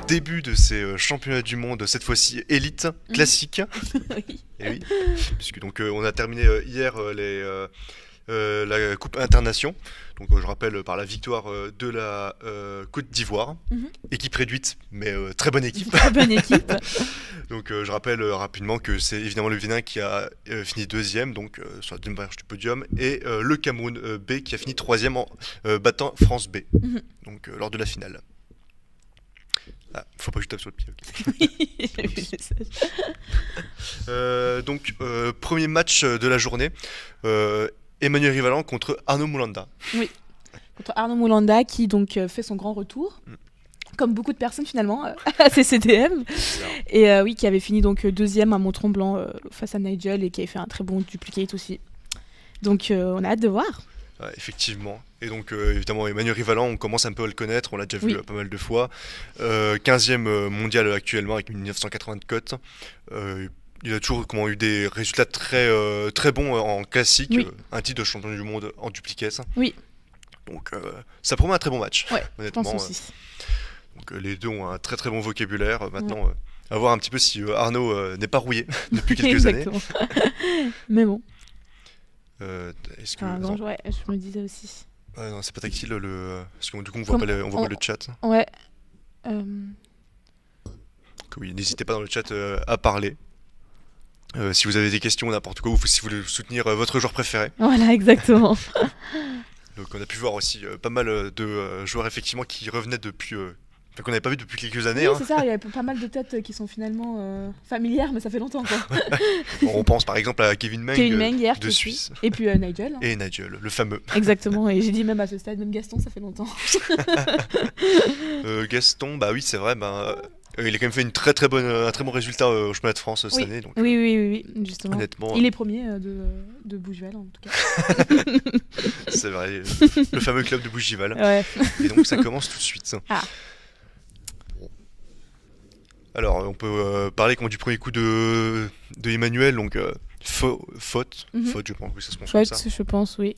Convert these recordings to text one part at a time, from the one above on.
début de ces championnats du monde, cette fois-ci élite, classique. Oui. Et oui, puisque donc on a terminé hier la Coupe Internation. Donc je rappelle par la victoire de la Côte d'Ivoire, Mhm. équipe réduite, mais très bonne équipe. Très bonne équipe. Donc je rappelle rapidement que c'est évidemment le Bénin qui a fini deuxième, donc sur la deuxième marche du podium, et le Cameroun B qui a fini troisième en battant France B, Mhm. donc lors de la finale. Ah, faut pas que je tape sur le pied. Ok. Oui, j'ai vu le message. Donc premier match de la journée, Emmanuel Rivalan contre Arnaud Moulanda. Contre Arnaud Moulanda qui donc fait son grand retour. Mm. Comme beaucoup de personnes finalement à CCTM. Et oui, qui avait fini donc deuxième à Mont-Tremblant face à Nigel et qui avait fait un très bon duplicate aussi. Donc on a hâte de voir. Ouais, effectivement. Et donc évidemment Emmanuel Rivalan, on commence un peu à le connaître, on l'a déjà vu Oui. pas mal de fois. 15e mondial actuellement avec 1980 de cote. Il a toujours eu des résultats très bons en classique, Oui. un titre de champion du monde en duplicate. Oui. Donc ça promet un très bon match, Ouais, je honnêtement. pense aussi. Donc les deux ont un très bon vocabulaire. Maintenant, à voir un petit peu si Arnaud n'est pas rouillé depuis quelques années. Exactement. Mais bon, Est-ce que... ouais, je me disais aussi. Ouais, non, c'est pas tactile parce que du coup on voit pas le chat. Ouais. Donc, oui, n'hésitez pas dans le chat à parler. Si vous avez des questions, n'importe quoi, ou si vous voulez soutenir votre joueur préféré. Voilà, exactement. Donc on a pu voir aussi pas mal de joueurs effectivement qui revenaient depuis... qu'on n'avait pas vu depuis quelques années. Oui, Hein. c'est ça, il y a pas mal de têtes qui sont finalement familières, mais ça fait longtemps quoi. On pense par exemple à Kevin Meng, hier, de Suisse. Et puis Nigel. Hein. Et Nigel, le fameux. Exactement, et j'ai dit même à ce stade, même Gaston, ça fait longtemps. Gaston, bah oui, c'est vrai, il a quand même fait un très bon résultat au championnat de France cette année. Donc, oui, justement. honnêtement, il est premier de Bougival en tout cas. c'est vrai, le fameux club de Bougival. Ouais. Et donc ça commence tout de suite. Ah. Alors on peut parler du premier coup de Emmanuel, donc faute, je pense que ça se prononce comme ça. Je pense, oui.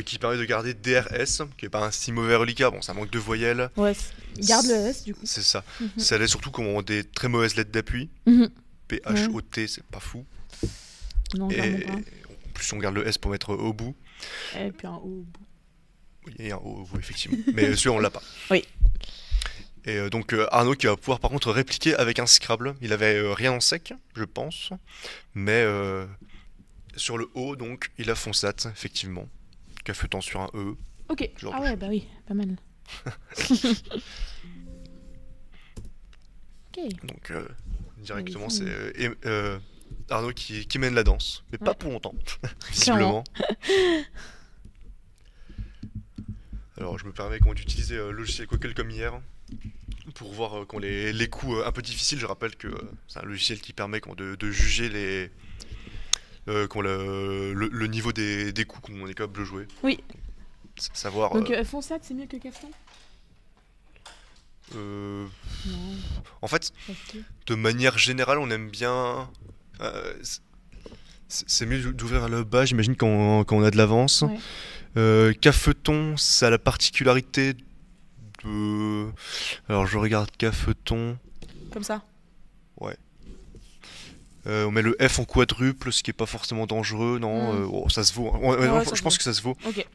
Qui permet de garder DRS, qui est pas un si mauvais reliquat, bon ça manque de voyelles. Ouais, garde le S du coup. C'est ça. Ça l'est surtout quand on a des très mauvaises lettres d'appui. PHOT, c'est pas fou. Non, et en plus on garde le S pour mettre au bout. Et puis un O au bout. Oui, et un O au bout effectivement. Mais celui-là on l'a pas. Oui. Et donc Arnaud qui va pouvoir par contre répliquer avec un Scrabble. Il avait rien en sec, je pense. Mais sur le O, donc, il a Fonsat, effectivement. Cafetan sur un E. Ok. Ah ouais, bah oui, pas mal. Ok. Donc directement c'est Arnaud qui mène la danse. Mais pas pour longtemps, visiblement. Alors je me permets d'utiliser le logiciel Quackle comme hier. Pour voir quand les coups un peu difficiles, je rappelle que c'est un logiciel qui permet de juger le niveau des coups qu'on est capable de jouer. Oui. Savoir. Donc Fonsat c'est mieux que Cafetan ? Non. En fait, okay. De manière générale, on aime bien. C'est mieux d'ouvrir le bas, j'imagine, quand on a de l'avance. Ouais. Cafeton, ça a la particularité de. Alors je regarde Cafeton. Comme ça. Ouais. On met le F en quadruple, ce qui est pas forcément dangereux, non ça se vaut. Hein. Je pense que ça se vaut. Ok.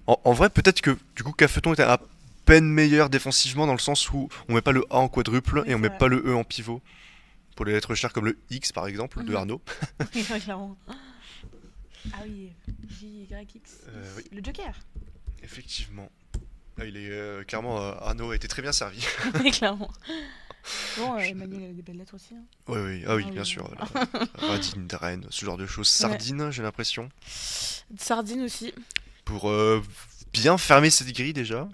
En vrai, peut-être que du coup, Cafeton était à peine meilleur défensivement dans le sens où on met pas le A en quadruple et on met pas le E en pivot. Pour les lettres chères comme le X par exemple, de Arnaud. Oui, clairement. Ah oui, JYX. Oui. Le Joker. Effectivement. Là, il est clairement Arnaud a été très bien servi. Oui, clairement. Bon, Emmanuel avait des belles lettres aussi. Hein. Oui, bien sûr. Radine, Draine, ce genre de choses. Sardine, j'ai l'impression. Sardine aussi. Pour bien fermer cette grille déjà.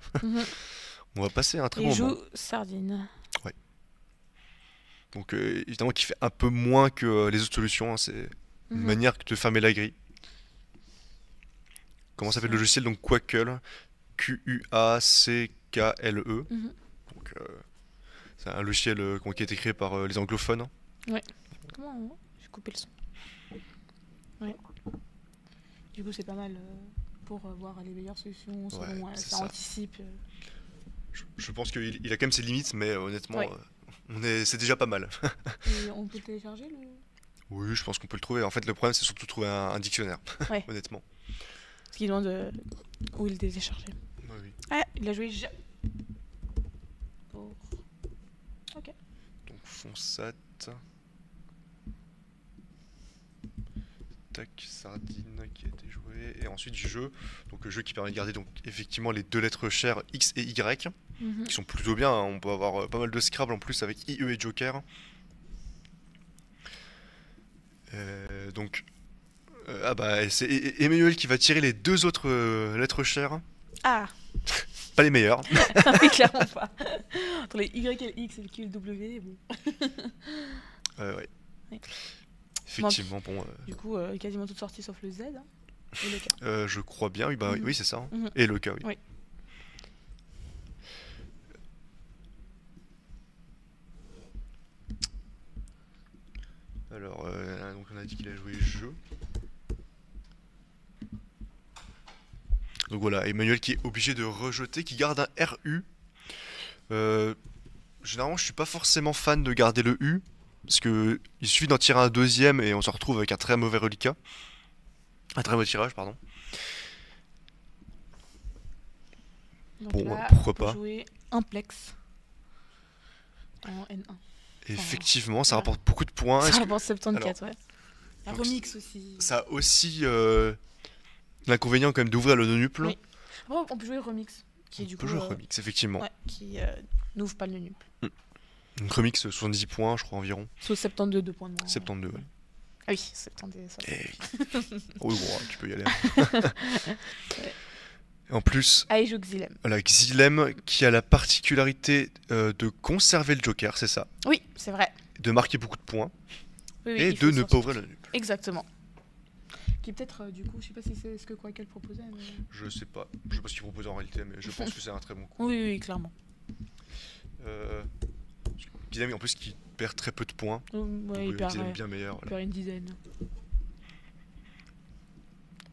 On va passer un très bon moment. Il joue Sardine. Ouais. Donc évidemment qui fait un peu moins que les autres solutions. Hein. C'est une manière de fermer la grille. Comment s'appelle le logiciel? Donc Quackle. Quackle. Donc c'est un logiciel qui a été créé par les anglophones. Ouais. Comment j'ai coupé le son. Ouais. Du coup c'est pas mal pour voir les meilleures solutions. Selon, ça anticipe. Je pense qu'il a quand même ses limites, mais honnêtement, Ouais. c'est déjà pas mal. Et on peut le télécharger le. Oui, je pense qu'on peut le trouver. En fait, le problème, c'est surtout de trouver un dictionnaire, Ouais. honnêtement. Parce qu'il demande où il est téléchargé. Oui, oui. Ah, il a joué. Pour- Ok. Donc, Fonsat. Tac, Sardine qui a été joué. Et ensuite, jeu. Donc, jeu qui permet de garder donc, effectivement les deux lettres chères X et Y, Mhm. qui sont plutôt bien, hein. On peut avoir pas mal de Scrabble en plus avec IE et Joker. Donc, ah bah, c'est Emmanuel qui va tirer les deux autres lettres chères. Ah, Pas les meilleures. oui, clairement pas. Entre les Y et le X et le Q et le W, bon. Ouais. Ouais. Effectivement, bon. Du coup, quasiment toutes sorties sauf le Z hein, et le K. Je crois bien, oui, bah, Mhm. oui, c'est ça, hein. Mhm. Et le cas, oui. Oui. Alors, donc on a dit qu'il a joué jeu. Donc voilà, Emmanuel qui est obligé de rejeter, qui garde un RU. Généralement, je suis pas forcément fan de garder le U, parce que il suffit d'en tirer un deuxième et on se retrouve avec un très mauvais reliquat. Un très mauvais tirage, pardon. Donc Bon, là, pourquoi on peut pas. jouer un plex en N1. Et effectivement, ça voilà. rapporte beaucoup de points. Ça Est-ce que- rapporte 74, ouais. Un donc, remix aussi. ça a aussi l'inconvénient quand même d'ouvrir le non-nuple. Oui. Après, on peut jouer remix, qui est du On peut coup. jouer remix, effectivement. Ouais, qui n'ouvre pas le nuple. Donc remix 70 points, je crois environ. Sauf 72 de points de moins. 72, ouais. Ah oui, 70. Ça. Eh oui. Oui, bon, tu peux y aller, hein. Et en plus, Ah, il joue Xylem. voilà, Xylem qui a la particularité de conserver le Joker, c'est ça. Oui, c'est vrai. De marquer beaucoup de points. Oui, oui, Et il faut de ne sortir. pas ouvrir le nuple. Exactement. Qui est peut-être, du coup, je sais pas si c'est ce que Quackle proposait. Mais... Je sais pas. Je sais pas ce qu'il propose en réalité, mais je pense que c'est un très bon coup. Oui, oui, clairement. Xylem en plus qui perd très peu de points. Ouais, Donc, il perd, Xylem bien meilleur. il Voilà. perd une dizaine.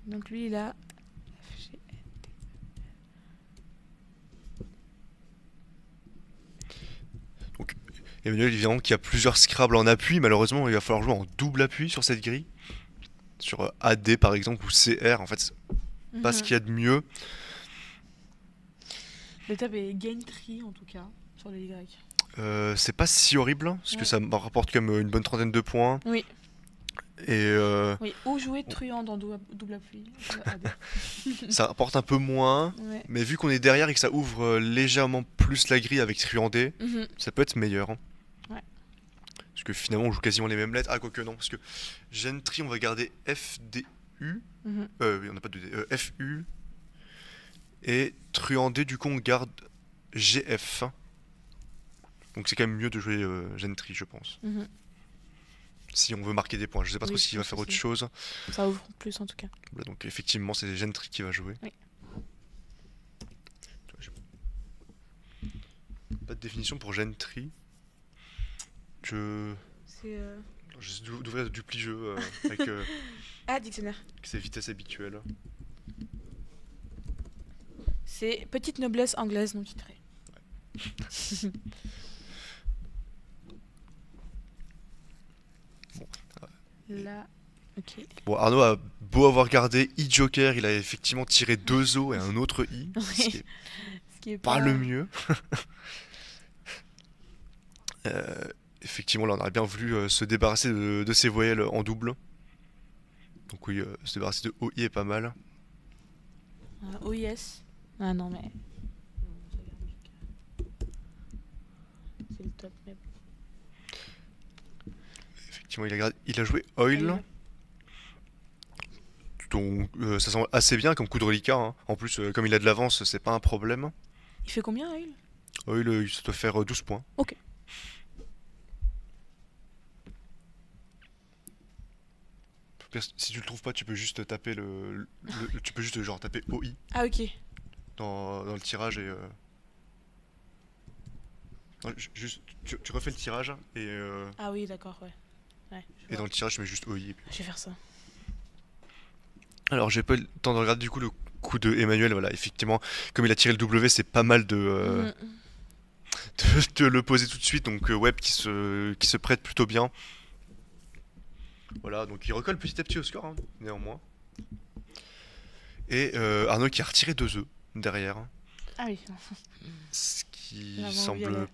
Donc lui, il a. Emmanuel, évidemment, qui a plusieurs Scrabble en appui. Malheureusement, il va falloir jouer en double appui sur cette grille. Sur AD par exemple ou CR. En fait, c'est pas ce qu'il y a de mieux. Le tab est Gain Tree en tout cas, sur les Y. C'est pas si horrible, parce que Ouais. ça me rapporte comme une bonne trentaine de points. Oui. Et Oui, ou jouer truand en double appui. AD. ça rapporte un peu moins. Ouais. Mais vu qu'on est derrière et que ça ouvre légèrement plus la grille avec truandé, Mhm. ça peut être meilleur, hein. Ouais. Parce que finalement on joue quasiment les mêmes lettres. Ah, quoique non, parce que Gentry on va garder FDU. Mhm. Oui, on n'a pas de D. FU. Et truandé, du coup on garde GF. Donc c'est quand même mieux de jouer Gentry, je pense. Mhm. Si on veut marquer des points. Je sais pas Oui, trop je s'il va pense faire autre aussi. chose. Ça ouvre plus en tout cas. Voilà, donc effectivement c'est Gentry qui va jouer. Oui. J'ai pas de définition pour Gentry. C'est. J'essaie d'ouvrir le dupli-jeu avec Ah, dictionnaire. ses vitesses habituelles. C'est petite noblesse anglaise non titrée. Là, ok. Bon, Arnaud a beau avoir gardé I-Joker, il a effectivement tiré 2 O et un autre I, ce qui est Ce qui est pas le mieux. Effectivement, là on aurait bien voulu se débarrasser de ces voyelles en double. Donc oui, se débarrasser de OI est pas mal. OIS. Ah non, mais. C'est le top, mais. Effectivement, il a joué Oil. Ouais. Donc ça semble assez bien comme coup de reliquat, hein. En plus, comme il a de l'avance, c'est pas un problème. Il fait combien, Oil? Oil, il se doit faire 12 points. Ok. Si tu le trouves pas, tu peux juste taper tu peux juste genre taper OI Ah, ok. dans le tirage et non, juste tu refais le tirage Ah oui, d'accord, ouais. Ouais, je et vois. dans le tirage tu mets juste OI. Et puis- Je vais faire ça. Alors j'ai pas eu le temps de regarder du coup le coup de Emmanuel. Voilà, effectivement, comme il a tiré le W, c'est pas mal de Mhm. de le poser tout de suite, donc Webb qui se prête plutôt bien. Voilà, donc il recolle petit à petit au score, hein, néanmoins. Et Arnaud qui a retiré 2 œufs derrière, Ah oui, ce il qui a vraiment envie d'aller. semble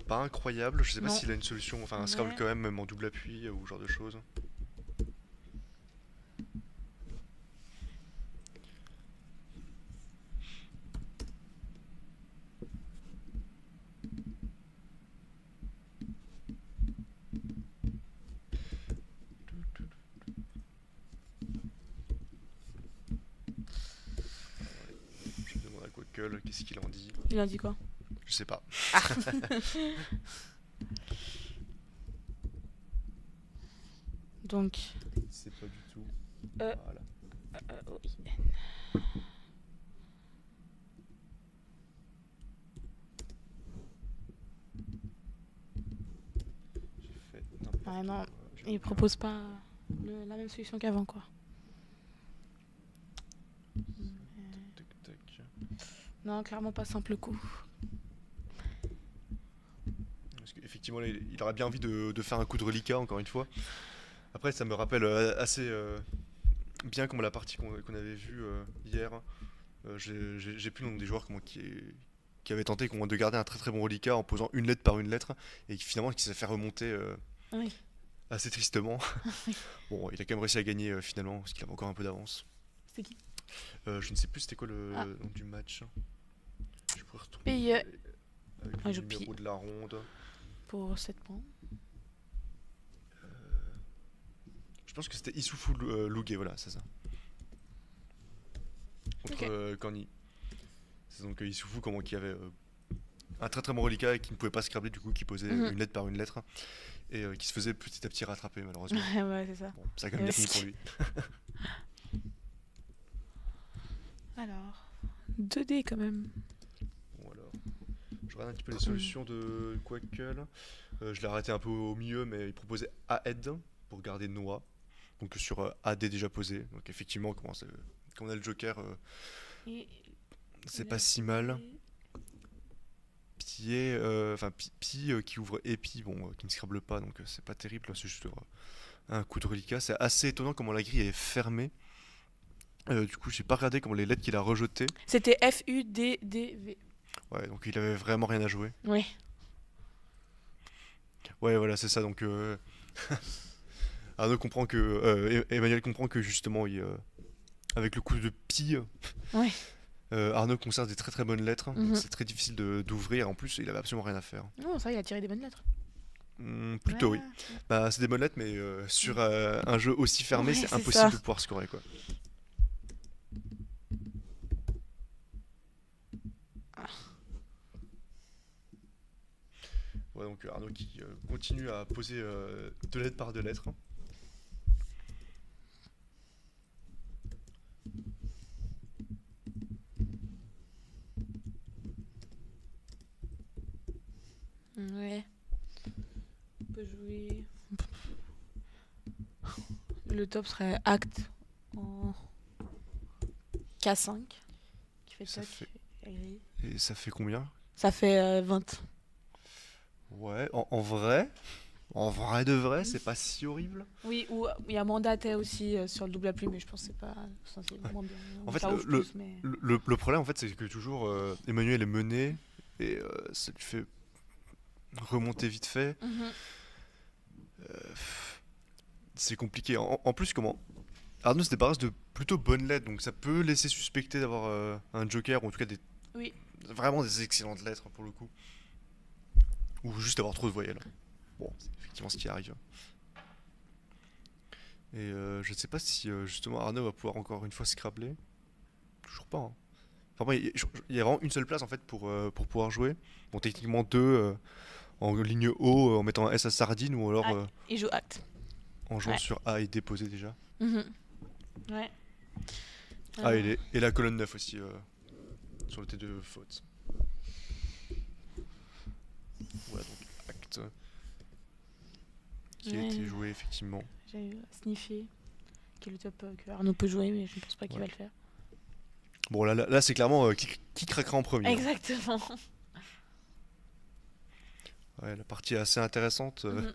pas incroyable. Je sais pas Non. s'il a une solution, enfin un Scrabble Ouais. quand même, même en double appui ou ce genre de choses. Je demande à Quackle qu'est-ce qu'il en dit. Il a dit quoi? Je sais pas. Donc, C'est pas du tout. Euh. Voilà. oui. J'ai fait n'importe Ah non, quoi. J'aurais il dû- propose pas la même solution qu'avant, quoi. Tac, tac. Non, clairement pas simple coup. Parce qu'effectivement, là, il aurait bien envie de faire un coup de reliquat, encore une fois. Après, ça me rappelle assez bien comme la partie qu'on avait vue hier. J'ai plus le nom des joueurs qui avaient tenté de garder un très très bon reliquat en posant une lettre par une lettre et qui finalement qui s'est fait remonter Ah oui. assez tristement. Bon, il a quand même réussi à gagner finalement parce qu'il avait encore un peu d'avance. C'était qui? Je ne sais plus c'était quoi le Ah. nom du match. Je pourrais retrouver Pays, avec ah, le je numéro pille. de la ronde. Pour 7 points. Je pense que c'était Issoufou Lougué, voilà, c'est ça. Contre Corny. C'est donc Issoufou qui avait un très très bon reliquat et qui ne pouvait pas scrabler, du coup, qui posait une lettre par une lettre et qui se faisait petit à petit rattraper, malheureusement. Ouais, c'est ça. Bon, ça a quand même bien fini pour lui. Alors, 2D quand même. Bon, alors, je regarde un petit peu les solutions de Quackle. Je l'ai arrêté un peu au milieu, mais il proposait AED pour garder Noah. Donc sur AD déjà posé. Donc effectivement, quand on a le Joker, Et c'est il pas a si mal. fait- Pi, enfin Pi qui ouvre Epi, bon, qui ne scrable pas, donc c'est pas terrible. C'est juste un coup de reliquat. C'est assez étonnant comment la grille est fermée. Du coup, j'ai pas regardé comment les lettres qu'il a rejetées. C'était FUDDV. Ouais, donc il avait vraiment rien à jouer. Ouais. Ouais, voilà, c'est ça. Donc Arnaud comprend que Emmanuel comprend que justement, avec le coup de Pi, Ouais. Arnaud conserve des très très bonnes lettres. Donc Mhm. c'est très difficile d'ouvrir. En plus, il avait absolument rien à faire. Non, ça, il a tiré des bonnes lettres. Plutôt Ouais. oui. Bah, c'est des bonnes lettres, mais sur un jeu aussi fermé, Ouais, c'est c'est impossible ça. de pouvoir scorer quoi. Ouais, donc Arnaud qui continue à poser 2 lettres par 2 lettres. Ouais. On peut jouer. Le top serait Acte en K5. Qui fait Ça toc. fait- et grille. Et ça fait combien? Ça fait 20. Ouais, en vrai de vrai, c'est pas si horrible. Oui, ou il y a Mandaté aussi sur le double appui, mais je pense que c'est pas. C'est moins bien. En fait, Ça ouvre plus, mais. Le problème, en fait, c'est que toujours Emmanuel est mené et ça lui fait remonter vite fait. Mhm. C'est compliqué. En plus, comment Arnaud se débarrasse de plutôt bonnes lettres, donc ça peut laisser suspecter d'avoir un joker, ou en tout cas Oui. vraiment des excellentes lettres pour le coup. Ou juste avoir trop de voyelles. Bon, c'est effectivement ce qui arrive. Et je ne sais pas si justement Arnaud va pouvoir encore une fois scrabler. Toujours pas. Hein. Enfin, bon, il y a vraiment une seule place en fait pour pouvoir jouer. Bon, techniquement deux en ligne haut en mettant un S à sardine ou alors Ah, il joue Acte. en jouant Ouais. sur A et déposé déjà. Mhm. Ouais. Ah, et la colonne 9 aussi sur le T2 faute. Voilà donc acte qui a Ouais. été joué effectivement. J'ai sniffé. Qui est le top que Arnaud peut jouer, mais je ne pense pas qu'il Ouais. va le faire. Bon là c'est clairement qui craquera en premier. Hein. Exactement. Ouais, la partie est assez intéressante. Mhm.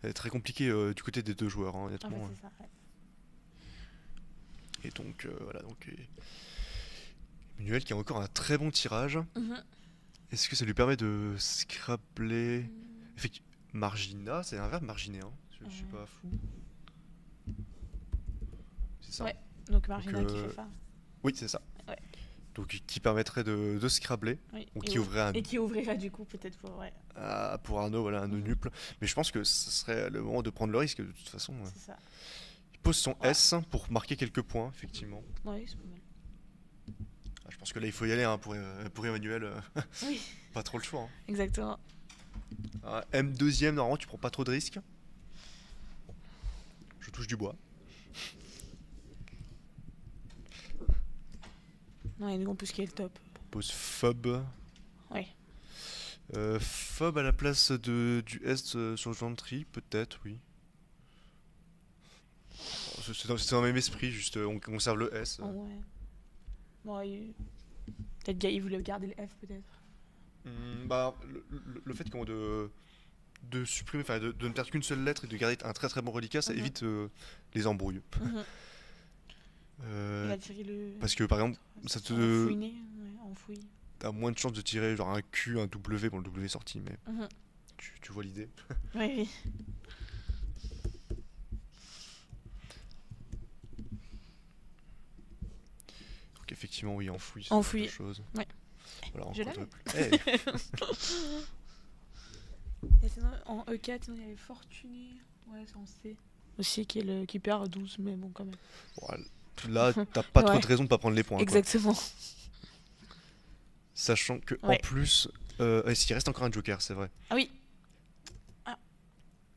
Elle est très compliquée du côté des deux joueurs, hein, Ah bah honnêtement. c'est ça. Ouais. Et donc, voilà. Donc, Emmanuel qui a encore un très bon tirage. Mhm. Est-ce que ça lui permet de scrabler. Mm. Margina, c'est un verbe marginer, hein. Je suis Ouais. pas fou. C'est ça. Ouais. Donc Margina qui euh, fait ça. Oui, c'est ça. Ouais. Donc, qui permettrait de scrabler. Oui. Ou qui ouvrirait Et qui ouvrira du coup peut-être pour. Ouais. pour Arnaud, voilà, un nœud Mhm. nuple. Mais je pense que ce serait le moment de prendre le risque, de toute façon. C'est ça. Il pose son Ouais. S pour marquer quelques points, effectivement. Ouais, c'est pas mal. Ah, je pense que là, il faut y aller hein, pour Emmanuel. Oui. Pas trop le choix, hein. Exactement. Ah, M deuxième, normalement, tu prends pas trop de risques. Je touche du bois. Non, et nous en plus qui est le top. Pose Phob. Ouais. Phob à la place du S sur le Gentry, peut-être, oui. C'est dans le même esprit, juste on conserve le S. Oh, ouais. Bon, peut-être qu'il voulait garder le F peut-être. Bah, le fait de supprimer, enfin de ne perdre qu'une seule lettre et de garder un très très bon reliquat, ça Mhm. évite les embrouilles. Mhm. Il Euh, a tiré le. Parce que par exemple, ça te Enfouiné, ouais, enfoui. t'as moins de chances de tirer genre un Q, un W, bon le W est sorti, mais Mhm. tu vois l'idée. Oui, oui. Donc effectivement, oui, enfoui, c'est Enfoui. quelque chose. Ouais. Voilà, en Je l'avais. quadruple. Hey. Et sinon, en E4, sinon, il y avait Fortuné. Ouais, c'est en C. Aussi, qui perd à 12, mais bon, quand même. Bon, là, t'as pas trop Ouais. de raison de pas prendre les points, quoi. Exactement. Sachant que en Ouais. plus, est-ce qu'il reste encore un joker, c'est vrai. Ah oui.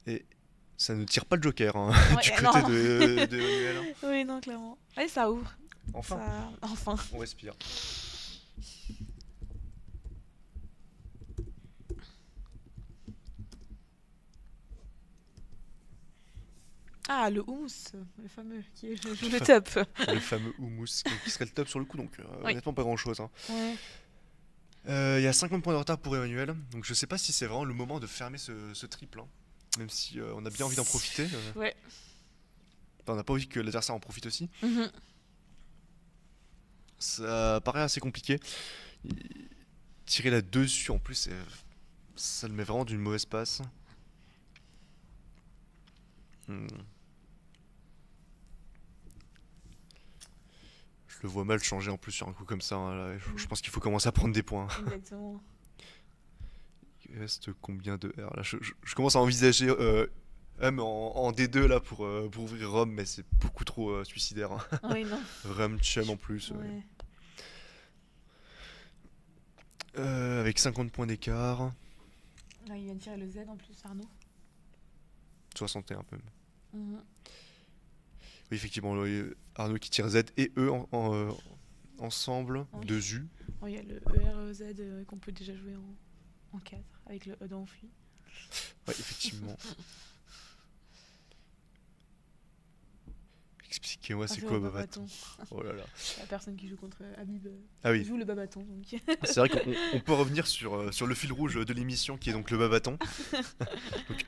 Et ça ne tire pas le joker hein, Ouais, du non. côté de Emmanuel, hein. Oui, non, clairement. Ouais, ça ouvre. Enfin, Ça... Enfin. on respire. Ah, le houmous, le fameux, qui est le fa- top. Le fameux houmous qui serait le top sur le coup, donc Oui. honnêtement pas grand chose. Ouais. Il y a 50 points de retard pour Emmanuel, donc je sais pas si c'est vraiment le moment de fermer ce triple, hein. Même si on a bien envie d'en profiter. Ouais. Enfin, on n'a pas envie que l'adversaire en profite aussi. Mhm. Ça paraît assez compliqué. Tirer là-dessus en plus, ça le met vraiment d'une mauvaise passe. Hmm. Je le vois mal changer en plus sur un coup comme ça, hein, là. Je pense qu'il faut commencer à prendre des points. Exactement. Il reste combien de R là je commence à envisager en D2 là pour ouvrir Rome, mais c'est beaucoup trop suicidaire, hein. Oui, non. Rome, Chum en plus. Ouais. Avec 50 points d'écart. Là, il vient de tirer le Z en plus, Arnaud. 61 même. Mhm. Oui, effectivement, Arnaud qui tire Z et E ensemble, Oui. deux U. Oh, il y a le ERZ qu'on peut déjà jouer en 4 avec le E d'enfui. Ouais, effectivement. Expliquez-moi, c'est quoi Babaton? Oh là là. La personne qui joue contre Habib Ah oui, joue le Babaton. Donc. c'est vrai qu'on peut revenir sur le fil rouge de l'émission qui est donc le Babaton.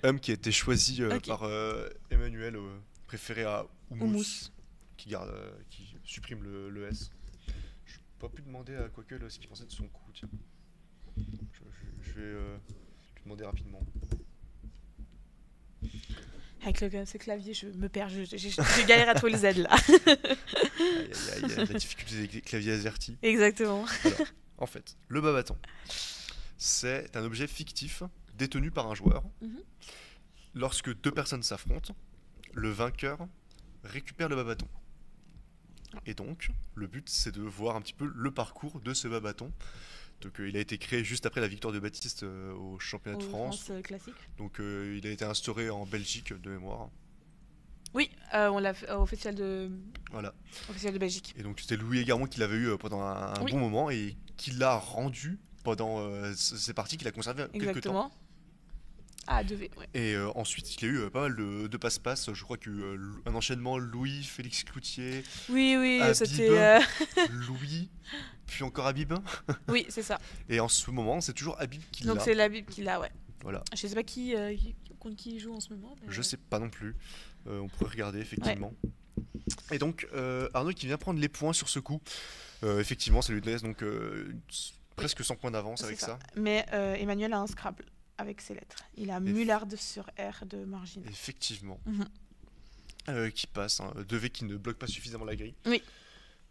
Donc qui a été choisi Ok. par Emmanuel, préféré à Houmous, Houmous. qui supprime le S. Je n'ai pas pu demander à Quackle ce qu'il pensait de son coup, tiens. Je vais lui demander rapidement. Avec ce clavier, je me perds. Je galère à trouver le Z là. Aïe, aïe, aïe, la difficulté des claviers AZERTY. Exactement. Alors, en fait, le Babaton, c'est un objet fictif détenu par un joueur. Mhm. Lorsque deux personnes s'affrontent, le vainqueur récupère le Babaton. Et donc, le but, c'est de voir un petit peu le parcours de ce Babaton. Donc, il a été créé juste après la victoire de Baptiste au championnat de France. Classique. Donc, il a été instauré en Belgique de mémoire. Oui, on l'a fait au festival Voilà. de Belgique. Et donc, c'était Louis Égarmont qui l'avait eu pendant un Oui. bon moment et qui l'a rendu pendant ces parties qu'il a conservé quelques temps. Exactement. Ah, 2V, ouais. Et ensuite, il y a eu pas mal de passe-passe. Je crois qu'il y a eu un enchaînement Louis, Félix Cloutier, Oui, oui, Habib, c'était. Louis, puis encore Habib. Oui, c'est ça. Et en ce moment, c'est toujours Habib qui Donc l'a. c'est la Bible qui l'a, ouais. Voilà. Je sais pas contre qui il joue en ce moment. Mais... Je sais pas non plus. On pourrait regarder, Ouais. effectivement. Et donc, Arnaud qui vient prendre les points sur ce coup. Effectivement, ça lui laisse donc presque 100 points d'avance C'est avec ça. Mais Emmanuel a un Scrabble avec ses lettres. Il a Mullard sur R de margine. Effectivement. Mhm. Qui passe. Hein. 2V qui ne bloque pas suffisamment la grille. Oui.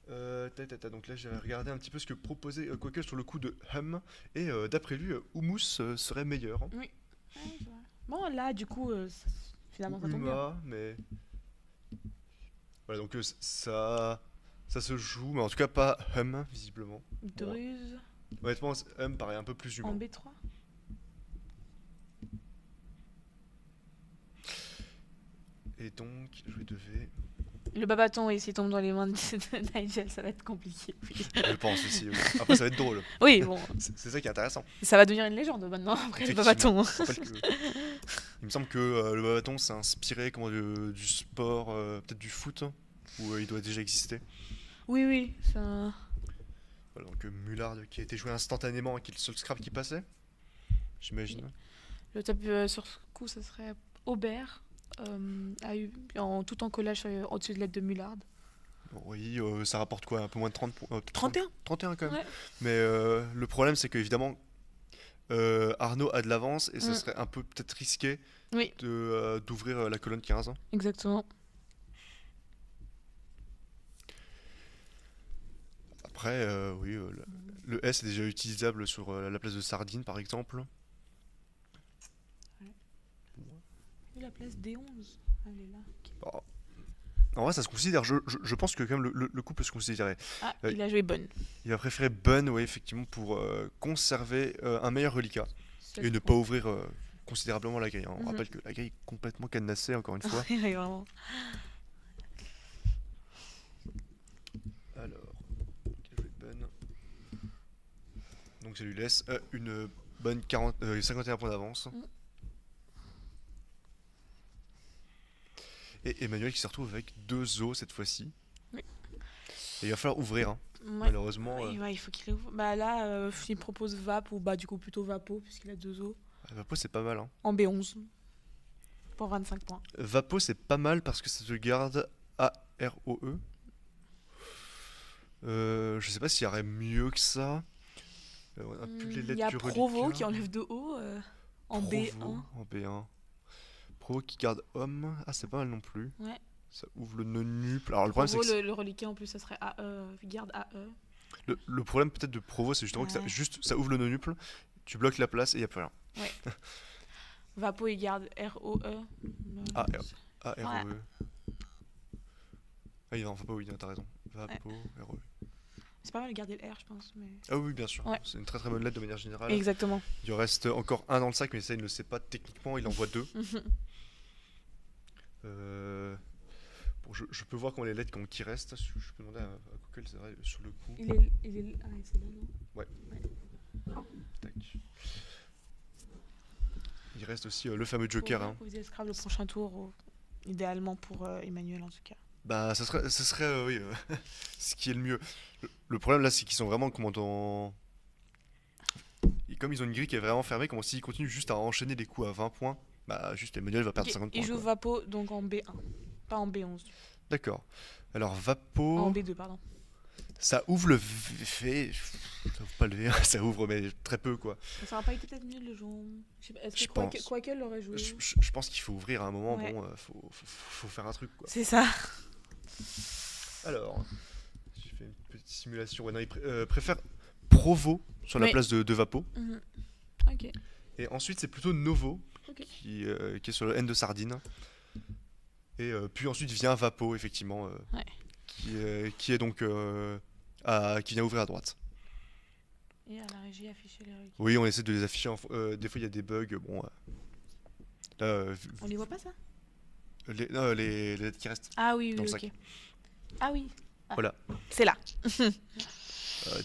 Donc là, j'ai regardé un petit peu ce que proposait Quaker sur le coup de Hum. Et d'après lui, Hummus serait meilleur. Hein. Oui. Ouais, c'est vrai. Bon, là, du coup, finalement, Ou ça tombe bien. Huma, mais. Voilà, donc ça se joue, mais en tout cas pas Hum, visiblement. Bon, Druse honnêtement, Hum paraît un peu plus en humain. B3. Et donc, je devais. Le babaton, oui, s'il tombe dans les mains de Nigel, ça va être compliqué. Oui, Je pense aussi. Oui. Après, ça va être drôle. oui, bon, C'est ça qui est intéressant. ça va devenir une légende maintenant, après le Effectivement. babaton. Je rappelle il me semble que le bâton s'est inspiré du sport, peut-être du foot, hein, où il doit déjà exister. Oui, oui, ça... Voilà, donc Mullard qui a été joué instantanément et qui est le seul scrap qui passait, j'imagine. Le top sur ce coup, ça serait Aubert, tout en collage au-dessus de l'aide de Mullard. Bon, oui, ça rapporte quoi? Un peu moins de 30 points 31. 31 quand même. Ouais. Mais le problème, c'est qu'évidemment, Arnaud a de l'avance et ça Mm. serait un peu peut-être risqué Oui, d'ouvrir la colonne 15. exactement. Après, oui, le S est déjà utilisable sur la place de Sardine, par exemple. Et la place D11, elle est là. Bon, en vrai, ça se considère. Je pense que quand même le coup peut se considérer. Ah, Euh, il a joué bonne. Il va préférer Bun, oui, effectivement, pour conserver un meilleur reliquat et ne pas ouvrir considérablement la grille. Hein. On Mhm. rappelle que la grille est complètement cadenassée, encore une fois. Oui, vraiment. Alors, quel jouet de Bun? Donc ça lui laisse une bonne 51 points d'avance. Mm. Et Emmanuel qui se retrouve avec 2 os cette fois-ci. Oui. Et il va falloir ouvrir, hein. Ouais. Malheureusement. Oui, ouais, il faut qu'il ouvre. Bah là, il propose Vap, ou bah du coup plutôt Vapo, puisqu'il a 2 os. Vapo, c'est pas mal. Hein. En B11. Pour 25 points. Vapo, c'est pas mal parce que ça te garde AROE. Je sais pas s'il y aurait mieux que ça. On a plus les Il lettres y a du Provo reliquat. qui enlève 2 os en Provo, B1. en B1. Provo qui garde homme. Ah, c'est pas mal non plus. Ouais. Ça ouvre le nonuple. Alors le problème, Provo, c'est que le reliquat en plus, ça serait AE. Garde AE. le problème peut-être de Provo, c'est justement que Ouais. ça ouvre le nonuple. Tu bloques la place et il n'y a plus rien. Vapo, il garde ROE. Ah, AROE. Ouais. Ah, non, Vapo, oui, t'as raison. Vapo, ROE. C'est pas mal de garder le R, je pense. Mais... Ah oui, bien sûr. Ouais. C'est une très très bonne lettre de manière générale. Exactement. Il en reste encore un dans le sac, mais ça, il ne le sait pas techniquement. Il envoie 2. Bon, je peux voir comment les lettres qui restent. Je peux demander à Google, c'est vrai, sur le coup. Il est... Ah, c'est là, non? Ouais. Tac. Il reste aussi le fameux Joker. Hein. Vous Scrabble le prochain tour, idéalement pour Emmanuel en tout cas. Bah, ça serait oui, ce qui est le mieux. Le problème là, c'est qu'ils sont vraiment comme ils ont une grille qui est vraiment fermée, comment s'ils continuent juste à enchaîner les coups à 20 points, bah juste Emmanuel va perdre Ok, 50 points. il joue Quoi. Vapo donc en B1, pas en B11. D'accord. Alors Vapo, En B2, pardon. ça ouvre le V. Ça ouvre pas le V, ça ouvre mais très peu quoi. Ça aurait pas été peut-être mieux le jouer en... Est-ce Je que pense. Quoique l'aurait joué? Je pense qu'il faut ouvrir à un moment, Ouais. bon, faut faire un truc quoi. C'est ça. Alors, j'ai fait une petite simulation. Ouais, non, il préfère Provo sur la Oui. place de Vapo. Mhm. Ok. Et ensuite, c'est plutôt Novo Ok. qui est sur le N de Sardine. Et puis ensuite vient Vapo, effectivement, Ouais. qui est donc qui vient ouvrir à droite. Et à la régie, afficher les requis. Oui, on essaie de les afficher. Des fois, il y a des bugs. Bon, là, On les voit pas ça? non, les lettres qui restent. Ah oui, Dans oui, le ok. sac. Ah oui. Ah, Voilà. c'est là.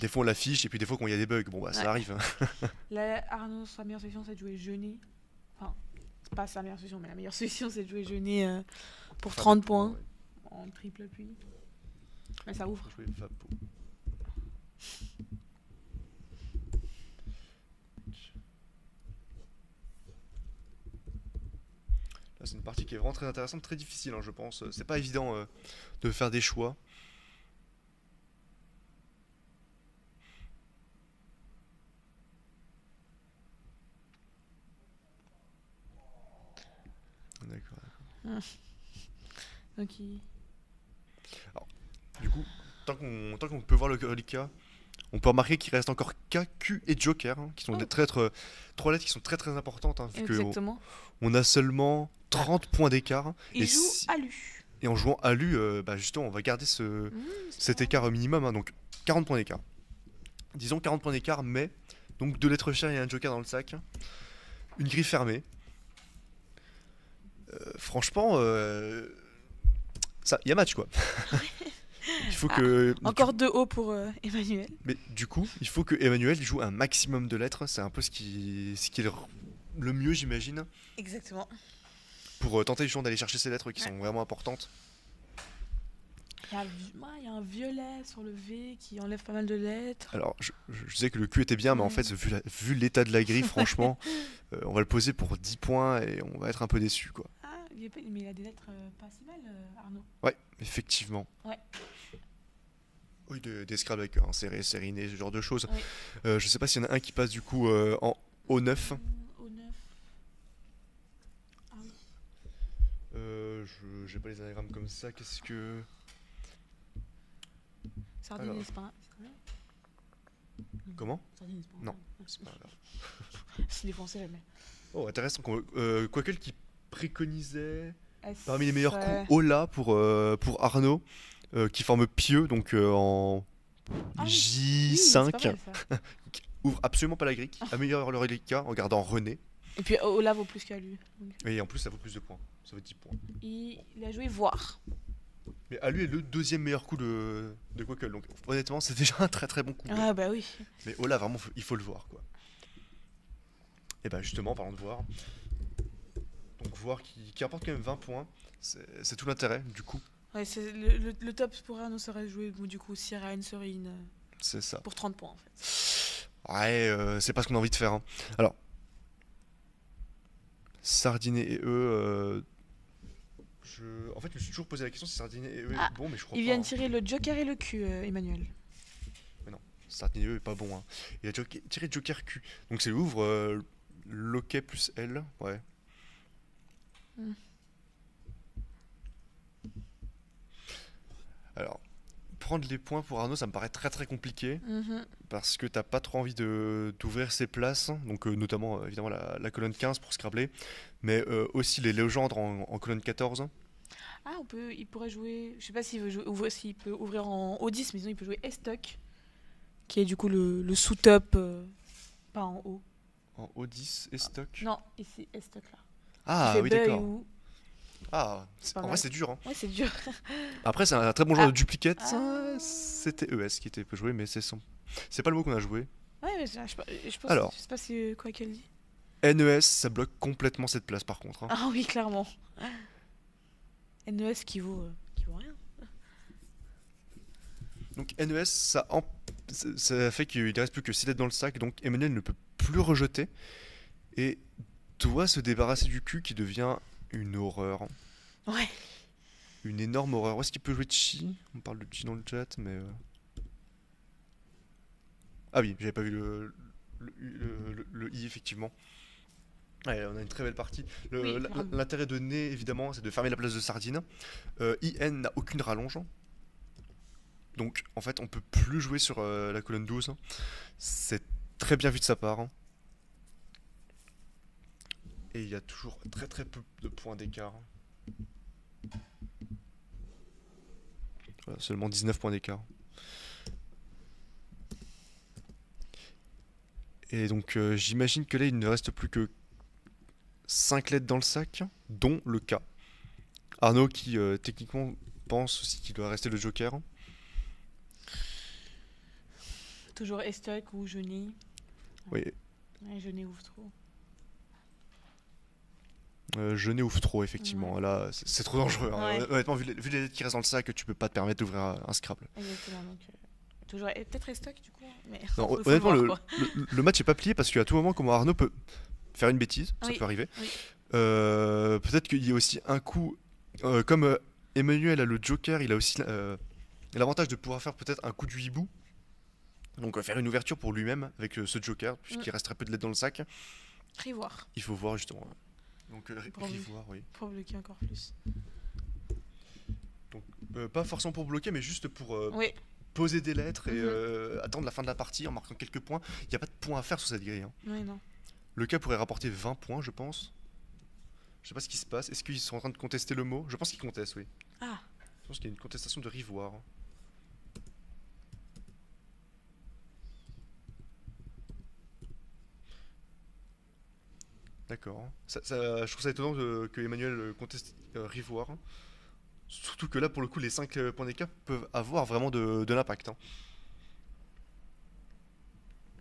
Des fois, on l'affiche. Et puis des fois, quand il y a des bugs, bon, bah, ça Ouais. arrive. Hein. Là, Arnaud, sa meilleure section, c'est de jouer Genet. Enfin, C'est pas sa meilleure solution, mais la meilleure solution, c'est de jouer Jeunet pour Faire 30 des points ouais. en triple appui. Mais ça ouvre. Jouer Vapo. Là, c'est une partie qui est vraiment très intéressante, très difficile, hein, je pense. C'est pas évident de faire des choix. D'accord. Donc, Du coup, tant qu'on peut voir le reliquat, on peut remarquer qu'il reste encore K, Q et Joker, hein, qui sont Oh. trois lettres qui sont très très importantes, hein, vu qu'on exactement. on a seulement 30 points d'écart. Il Et, joue si- Alu. et en jouant Alu, bah justement, on va garder cet écart au minimum, hein, donc 40 points d'écart. Disons 40 points d'écart, mais donc 2 lettres chères et un Joker dans le sac. Une grille fermée. Franchement, ça, y a match quoi. Il faut que. Encore 2 hauts pour Emmanuel. Mais du coup, il faut que Emmanuel joue un maximum de lettres. C'est un peu ce qui est le mieux, j'imagine, Exactement. pour tenter justement d'aller chercher ces lettres qui sont vraiment importantes. Il y a un violet sur le V qui enlève pas mal de lettres. Alors, je sais que le Q était bien, mais en fait, vu l'état de la grille, franchement, on va le poser pour 10 points et on va être un peu déçu, quoi. Ah, mais il a des lettres pas si mal, Arnaud. Ouais, effectivement. Ouais. Oui, des Scrabble avec un serré, sériné, ce genre de choses. Oui. Je sais pas s'il y en a un qui passe du coup en O9. Au 9. Ah oui. J'ai pas les anagrammes comme ça, qu'est-ce que. Sardine Alors. Espagne. Comment? Sardine Espagne. Non, c'est pas grave. Je les pensais jamais. Oh, intéressant. Quoique qui préconisait S, parmi les meilleurs coups Ola pour Arnaud, qui forme Pieux, donc en Ah oui. J5, Oui, c'est pas mal, ça. qui ouvre absolument pas la grille, qui améliore le reliquat en gardant René. Et puis Ola vaut plus qu'à lui. Donc. Et en plus, ça vaut plus de points. Ça vaut 10 points. Il a joué voir. Mais à lui est le deuxième meilleur coup de Quackle. Donc honnêtement, c'est déjà un très très bon coup. Ah bah oui. Mais Ola, vraiment, il faut le voir, quoi. Et bah justement, parlant de voir. Donc voir qui rapporte quand même 20 points. C'est tout l'intérêt, du coup. Ouais, le top pour Arnaud serait joué du coup Syrah Serine C'est ça. pour 30 points en fait. Ouais, c'est pas ce qu'on a envie de faire, hein. Alors, Sardinet et eux. En fait, je me suis toujours posé la question si Sardinet et eux est bon, mais je crois Il pas. vient de tirer le Joker et le Q, Emmanuel. Mais non, Sardinet et eux est pas bon, hein. Il a tiré Joker Q. Donc c'est l'ouvre loquet plus L. Ouais. Alors, prendre les points pour Arnaud, ça me paraît très très compliqué. Parce que t'as pas trop envie d'ouvrir ses places. Donc, notamment, évidemment, la colonne 15 pour Scrabble. Mais aussi les légendes en colonne 14. Ah, il pourrait jouer. Je sais pas s'il veut jouer, s'il peut ouvrir en O10, mais sinon il peut jouer Estoc, qui est du coup le sous-top, pas en haut. En O10 et stock. Non, ici Estoc là. Ah oui, d'accord. Ah, pas en mal. vrai, c'est dur, hein. Ouais, c'est dur. Après, c'est un très bon joueur de duplicate. Ah. C'était ES qui était peu joué, mais c'est pas le mot qu'on a joué. Ouais, mais je pense. Alors. Je sais pas si quoi qu'elle dit. NES, ça bloque complètement cette place par contre, hein. Ah oui, clairement. NES qui vaut rien. Donc NES, ça fait qu'il ne reste plus que 6 lettres dans le sac, donc Emmanuel ne peut plus rejeter et doit se débarrasser du cul qui devient une horreur. Ouais. Une énorme horreur. Où est-ce qu'il peut jouer de Chi? On parle de Chi dans le chat, mais. Ah oui, j'avais pas vu le I, effectivement. Ouais, on a une très belle partie. Oui, L'intérêt de Nez, évidemment, c'est de fermer la place de Sardine. IN n'a aucune rallonge. Donc, en fait, on peut plus jouer sur la colonne 12. C'est très bien vu de sa part, hein. Et il y a toujours très très peu de points d'écart. Voilà, seulement 19 points d'écart. Et donc, j'imagine que là, il ne reste plus que 5 lettres dans le sac, dont le K. Arnaud qui, techniquement, pense aussi qu'il doit rester le Joker. Toujours Estoc ou Jeunet. Oui. Ouais, Jeunet ouvre trop. Je n'ouvre trop, effectivement. Ouais. Là, c'est trop dangereux, hein. Ouais. Honnêtement, vu les lettres qui restent dans le sac, tu peux pas te permettre d'ouvrir un Scrabble. Exactement, donc toujours. Et peut-être restock du coup, mais Non, faut le honnêtement, voir quoi. le match est pas plié parce qu'à tout moment, comment Arnaud peut faire une bêtise, ça Oui, peut arriver. oui. Peut-être qu'il y a aussi un coup, comme Emmanuel a le Joker, il a aussi l'avantage de pouvoir faire peut-être un coup du hibou. Donc faire une ouverture pour lui-même avec ce Joker, Mm. puisqu'il reste très peu de lettres dans le sac. Rivoire, Il faut voir justement. Donc pour, Rivoire, oui. pour bloquer encore plus. Donc pas forcément pour bloquer, mais juste pour Oui. poser des lettres et Mhm. attendre la fin de la partie en marquant quelques points. Il n'y a pas de points à faire sur cette grille, hein. Oui, non. Le cas pourrait rapporter 20 points, je pense. Je sais pas ce qui se passe. Est-ce qu'ils sont en train de contester le mot? Je pense qu'ils contestent, oui. Ah, Je pense qu'il y a une contestation de Rivoire. D'accord. Je trouve ça étonnant que Emmanuel conteste Rivoire. Surtout que là, pour le coup, les 5 points d'écart peuvent avoir vraiment de l'impact, hein.